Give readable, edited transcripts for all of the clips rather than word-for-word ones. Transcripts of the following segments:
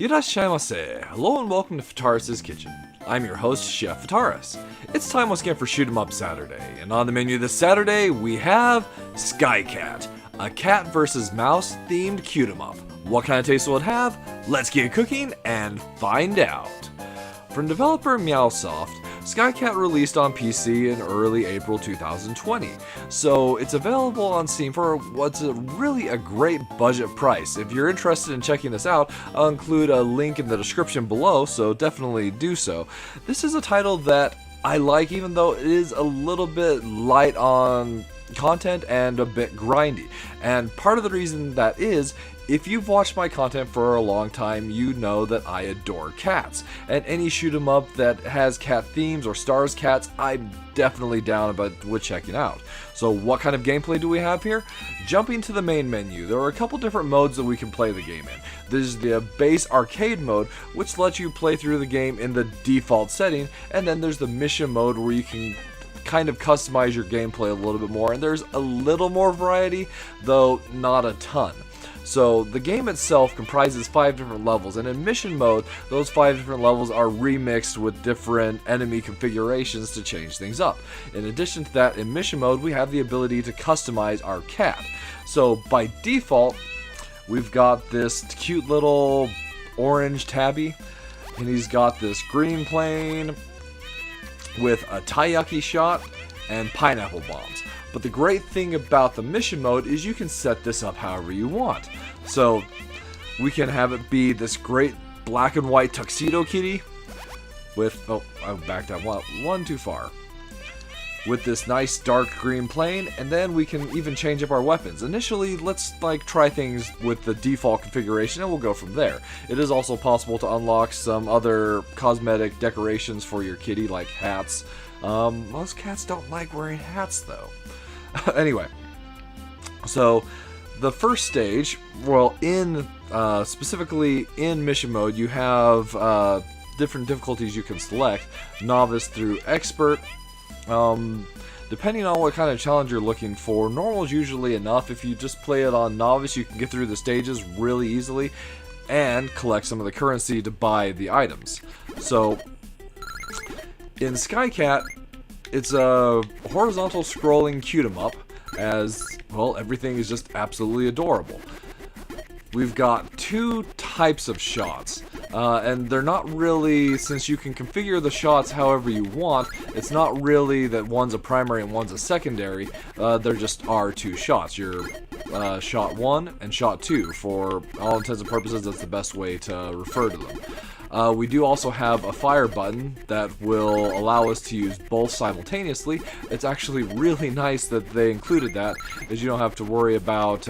Irashaimase. Hello and welcome to Fataris' Kitchen. I'm your host, Chef Fataris. It's time once again for Shoot 'em Up Saturday, and on the menu this Saturday we have Skycat, a cat versus mouse themed cute 'em up. What kind of taste will it have? Let's get cooking and find out. From developer Meowsoft, Skycat released on PC in early April 2020, so it's available on Steam for what's really a great budget price. If you're interested in checking this out, I'll include a link in the description below, so definitely do so. This is a title that I like, even though it is a little bit light on content and a bit grindy. And part of the reason that is, if you've watched my content for a long time, you know that I adore cats. And any shoot 'em up that has cat themes or stars cats, I'm definitely down with checking out. So what kind of gameplay do we have here? Jumping to the main menu, there are a couple different modes that we can play the game in. There's the base arcade mode, which lets you play through the game in the default setting, and then there's the mission mode where you can kind of customize your gameplay a little bit more, and there's a little more variety, though not a ton. So the game itself comprises 5 different levels, and in mission mode, those 5 different levels are remixed with different enemy configurations to change things up. In addition to that, in mission mode, we have the ability to customize our cat. So by default, we've got this cute little orange tabby, and he's got this green plane with a taiyaki shot and pineapple bombs. But the great thing about the mission mode is you can set this up however you want. So we can have it be this great black and white tuxedo kitty with, oh, I backed up one too far, with this nice dark green plane, and then we can even change up our weapons. Initially, let's try things with the default configuration, and we'll go from there. It is also possible to unlock some other cosmetic decorations for your kitty, like hats. Most cats don't like wearing hats, though. Anyway, so the first stage, well, specifically in mission mode, you have different difficulties you can select, novice through expert. Depending on what kind of challenge you're looking for, normal is usually enough. If you just play it on novice, you can get through the stages really easily and collect some of the currency to buy the items. So in Skycat, it's a horizontal scrolling cute 'em up, as well, everything is just absolutely adorable. We've got 2 types of shots, and they're not really, since you can configure the shots however you want, it's not really that one's a primary and one's a secondary. There just are 2 shots. Your shot 1 and shot 2. For all intents and purposes, that's the best way to refer to them. We do also have a fire button that will allow us to use both simultaneously. It's actually really nice that they included that, as you don't have to worry about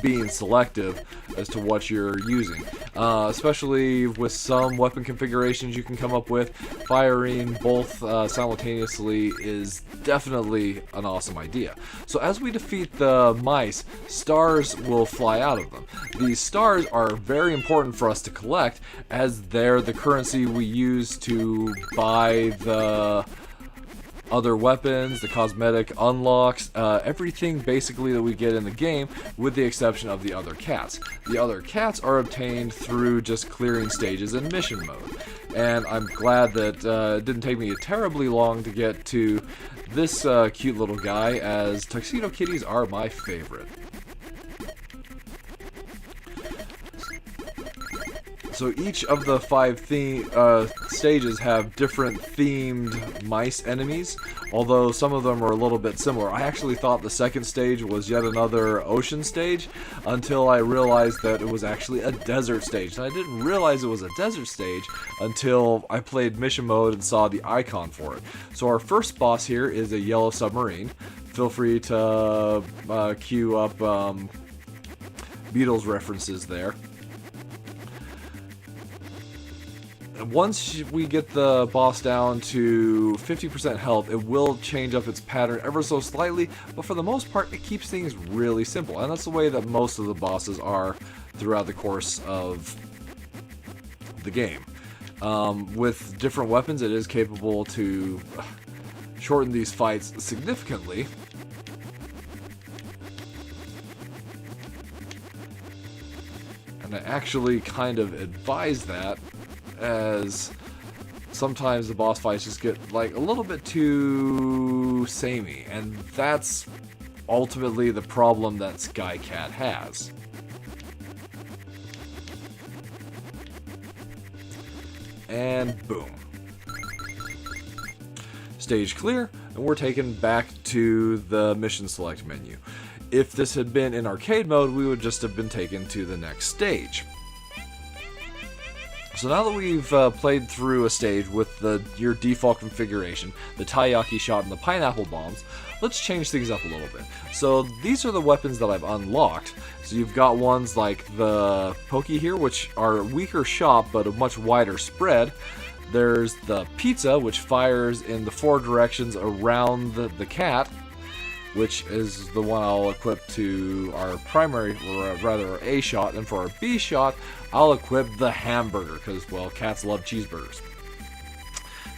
being selective as to what you're using. Especially with some weapon configurations you can come up with, firing both simultaneously is definitely an awesome idea. So as we defeat the mice, stars will fly out of them. These stars are very important for us to collect, as they're the currency we use to buy the other weapons, the cosmetic unlocks, everything basically that we get in the game, with the exception of the other cats. The other cats are obtained through just clearing stages in mission mode. And I'm glad that it didn't take me terribly long to get to this cute little guy, as tuxedo kitties are my favorite. So each of the 5 stages have different themed mice enemies, although some of them are a little bit similar. I actually thought the second stage was yet another ocean stage, until I realized that it was actually a desert stage. And I didn't realize it was a desert stage until I played mission mode and saw the icon for it. So our first boss here is a yellow submarine. Feel free to queue up Beatles references there. Once we get the boss down to 50% health, it will change up its pattern ever so slightly, but for the most part, it keeps things really simple, and that's the way that most of the bosses are throughout the course of the game. With different weapons, it is capable to shorten these fights significantly. And And I actually kind of advise that, as sometimes the boss fights just get like a little bit too samey, and that's ultimately the problem that Skycat has. And boom. Stage clear, and we're taken back to the mission select menu. If this had been in arcade mode, we would just have been taken to the next stage. So now that we've played through a stage with your default configuration, the taiyaki shot and the pineapple bombs, let's change things up a little bit. So these are the weapons that I've unlocked. So you've got ones like the Pokey here, which are a weaker shot but a much wider spread. There's the pizza, which fires in the 4 directions around the cat, which is the one I'll equip to our primary, or rather our A shot, and for our B shot, I'll equip the hamburger, because, well, cats love cheeseburgers.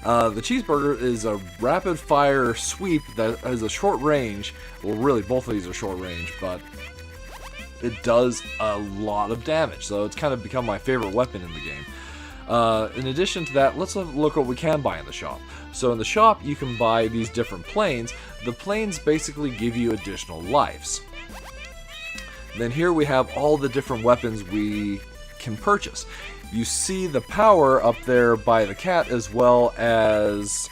The cheeseburger is a rapid fire sweep that has a short range. Well, really, both of these are short range, but it does a lot of damage, so it's kind of become my favorite weapon in the game. In addition to that, let's look what we can buy in the shop. So in the shop, you can buy these different planes. The planes basically give you additional lives. Then here we have all the different weapons we can purchase. You see the power up there by the cat, as well as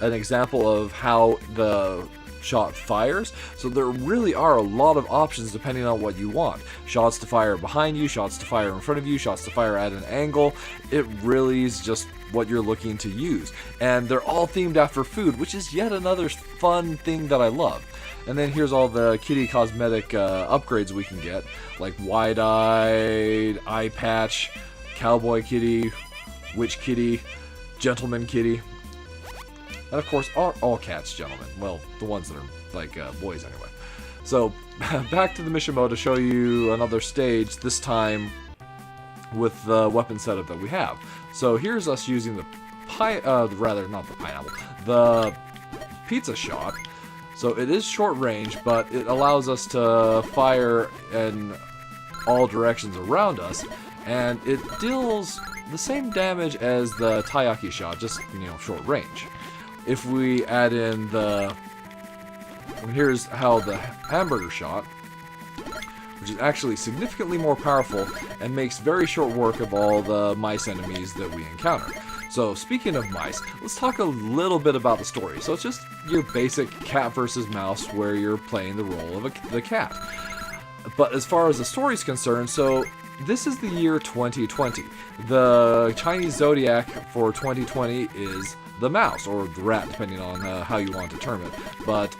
an example of how the shot fires. So there really are a lot of options depending on what you want. Shots to fire behind you, shots to fire in front of you, shots to fire at an angle. It really is just what you're looking to use. And they're all themed after food, which is yet another fun thing that I love. And then here's all the kitty cosmetic upgrades we can get, like wide-eyed, eye patch, cowboy kitty, witch kitty, gentleman kitty. And of course, all cats gentlemen. Well, the ones that are like boys anyway. So, back to the mission mode to show you another stage, this time with the weapon setup that we have. So here's us using the pizza shot. So it is short range, but it allows us to fire in all directions around us, and it deals the same damage as the taiyaki shot, just, short range. If we add in here's how the hamburger shot, which is actually significantly more powerful and makes very short work of all the mice enemies that we encounter. So speaking of mice, let's talk a little bit about the story. So it's just your basic cat versus mouse where you're playing the role of the cat. But as far as the story is concerned, so this is the year 2020. The Chinese zodiac for 2020 is the mouse, or the rat, depending on how you want to term it. But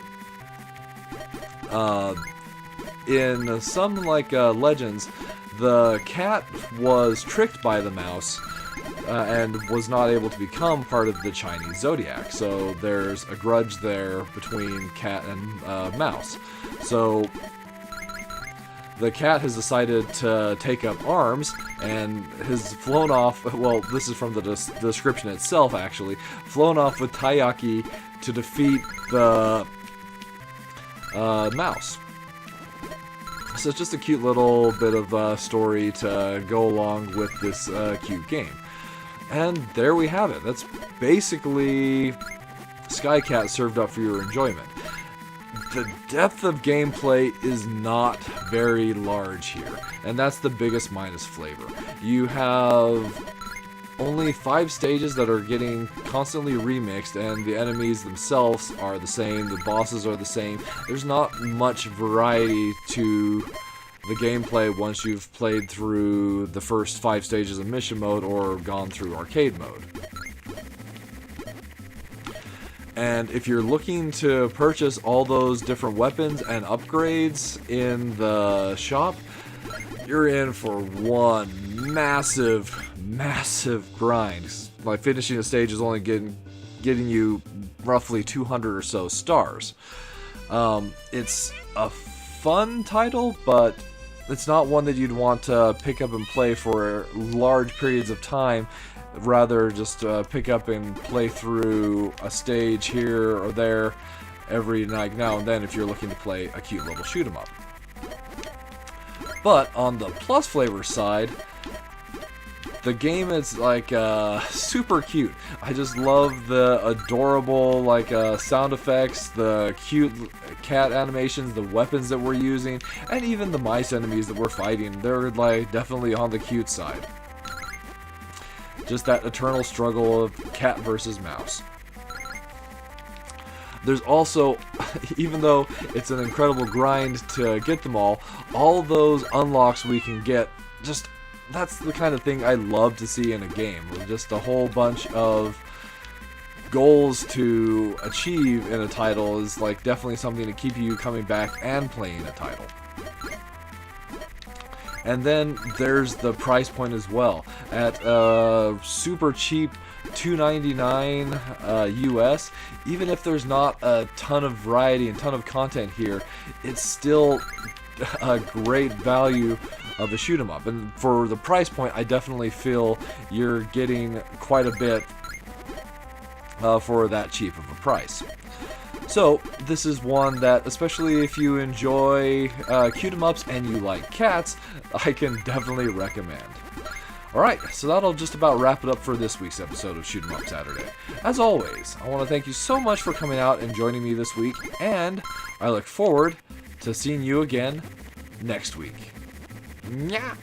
in some legends, the cat was tricked by the mouse and was not able to become part of the Chinese zodiac. So there's a grudge there between cat and mouse. So the cat has decided to take up arms and has flown off, well, this is from the description itself actually, flown off with taiyaki to defeat the mouse. So it's just a cute little bit of story to go along with this cute game. And there we have it. That's basically Skycat served up for your enjoyment. The depth of gameplay is not very large here, and that's the biggest minus flavor. You have only 5 stages that are getting constantly remixed, and the enemies themselves are the same, the bosses are the same. There's not much variety to the gameplay once you've played through the first 5 stages of mission mode or gone through arcade mode. And if you're looking to purchase all those different weapons and upgrades in the shop, you're in for one massive grind. Like, finishing a stage is only getting you roughly 200 or so stars. It's a fun title, but it's not one that you'd want to pick up and play for large periods of time. Rather just pick up and play through a stage here or there every now and then if you're looking to play a cute little shoot 'em up. But on the plus flavor side, the game is like super cute. I just love the adorable like sound effects, the cute cat animations, the weapons that we're using, and even the mice enemies that we're fighting. They're like definitely on the cute side. Just that eternal struggle of cat versus mouse. There's also, even though it's an incredible grind to get them all those unlocks we can get, just that's the kind of thing I love to see in a game. Just a whole bunch of goals to achieve in a title is like definitely something to keep you coming back and playing a title. And then there's the price point as well. At super cheap $2.99 US, even if there's not a ton of variety and ton of content here, it's still a great value of a shoot 'em up. And for the price point, I definitely feel you're getting quite a bit for that cheap of a price. So this is one that, especially if you enjoy shoot 'em ups and you like cats, I can definitely recommend. Alright, so that'll just about wrap it up for this week's episode of Shoot 'em Up Saturday. As always, I want to thank you so much for coming out and joining me this week, and I look forward to seeing you again next week. Nya!